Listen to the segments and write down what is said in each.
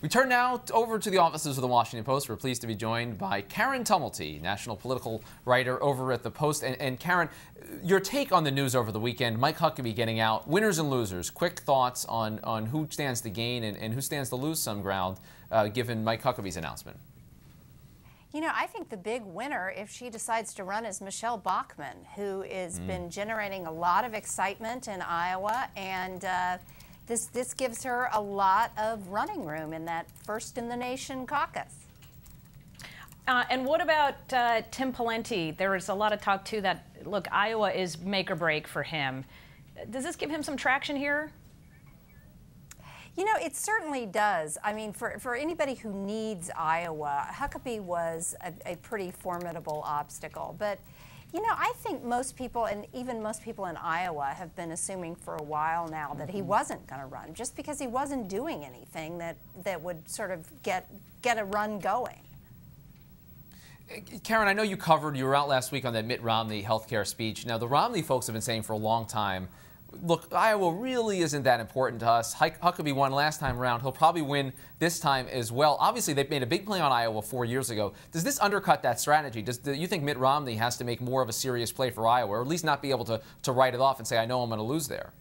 We turn now over to the offices of the Washington Post. We're pleased to be joined by Karen Tumulty, national political writer over at the Post. And Karen, your take on the news over the weekend, Mike Huckabee getting out, winners and losers, quick thoughts on who stands to gain and who stands to lose some ground, given Mike Huckabee's announcement. You know, I think the big winner, if she decides to run, is Michele Bachmann, who has been generating a lot of excitement in Iowa, and this gives her a lot of running room in that first-in-the-nation caucus. And what about Tim Pawlenty? There was a lot of talk, too, that, look, Iowa is make or break for him. Does this give him some traction here? You know, it certainly does. I mean, for anybody who needs Iowa, Huckabee was a pretty formidable obstacle. But, you know, I think most people, and even most people in Iowa, have been assuming for a while now that he wasn't going to run, just because he wasn't doing anything that would sort of get a run going. Karen, I know you were out last week on that Mitt Romney healthcare speech. Now, the Romney folks have been saying for a long time, look, Iowa really isn't that important to us. Huckabee won last time around. He'll probably win this time as well. Obviously, they've made a big play on Iowa 4 years ago. Does this undercut that strategy? Do you think Mitt Romney has to make more of a serious play for Iowa, or at least not be able to write it off and say, I know I'm going to lose there?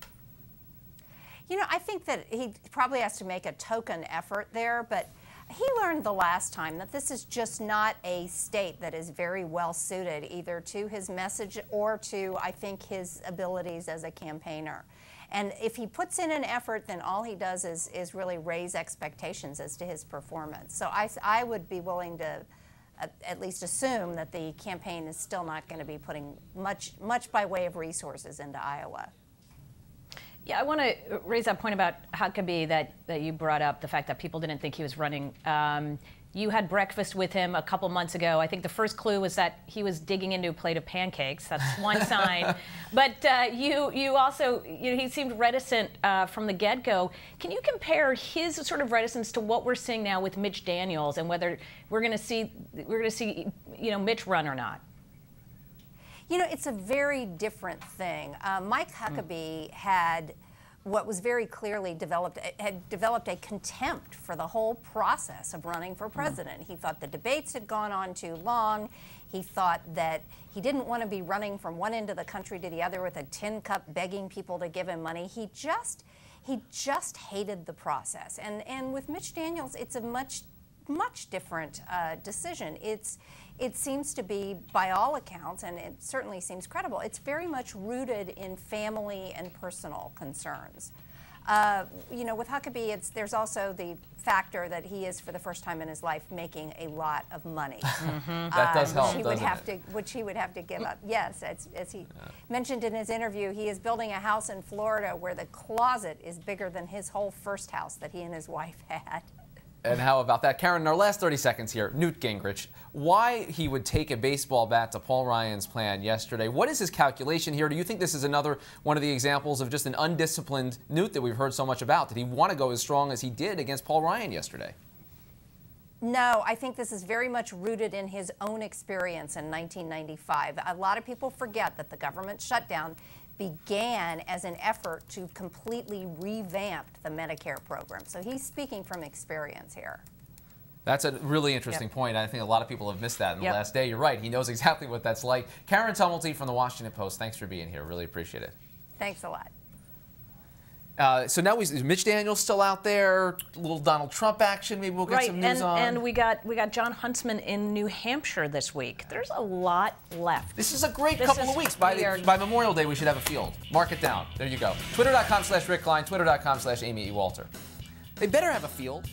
You know, I think that he probably has to make a token effort there, but he learned the last time that this is just not a state that is very well suited either to his message or to, I think, his abilities as a campaigner. And if he puts in an effort, then all he does is really raise expectations as to his performance. So I would be willing to at least assume that the campaign is still not going to be putting much by way of resources into Iowa. Yeah, I want to raise that point about Huckabee that you brought up, the fact that people didn't think he was running. You had breakfast with him a couple months ago. I think the first clue was that he was digging into a plate of pancakes. That's one sign. But you also, he seemed reticent from the get-go. Can you compare his sort of reticence to what we're seeing now with Mitch Daniels and whether we're going to see Mitch run or not? You know, it's a very different thing. Mike Huckabee had what was very clearly developed a contempt for the whole process of running for president. He thought the debates had gone on too long. He thought that he didn't want to be running from one end of the country to the other with a tin cup begging people to give him money. He just hated the process. And with Mitch Daniels, it's a much different decision. It seems to be, by all accounts, and it certainly seems credible, it's very much rooted in family and personal concerns. You know, with Huckabee, there's also the factor that he is, for the first time in his life, making a lot of money. That does help, which he would have to give up. Yes, as he mentioned in his interview, he is building a house in Florida where the closet is bigger than his whole first house that he and his wife had. And how about that? Karen, in our last 30 seconds here, Newt Gingrich, why he would take a baseball bat to Paul Ryan's plan yesterday. What is his calculation here? Do you think this is another one of the examples of just an undisciplined Newt that we've heard so much about? Did he want to go as strong as he did against Paul Ryan yesterday? No, I think this is very much rooted in his own experience in 1995. A lot of people forget that the government shutdown began as an effort to completely revamp the Medicare program. So he's speaking from experience here. That's a really interesting point. I think a lot of people have missed that in the last day. You're right. He knows exactly what that's like. Karen Tumulty from the Washington Post, thanks for being here. Really appreciate it. Thanks a lot. So now is Mitch Daniels still out there? A little Donald Trump action. Maybe we'll get some news on. And we got John Huntsman in New Hampshire this week. There's a lot left. This is a great couple of weeks. By Memorial Day, we should have a field. Mark it down. There you go. Twitter.com/Rick Klein. Twitter.com/Amy E. Walter. They better have a field.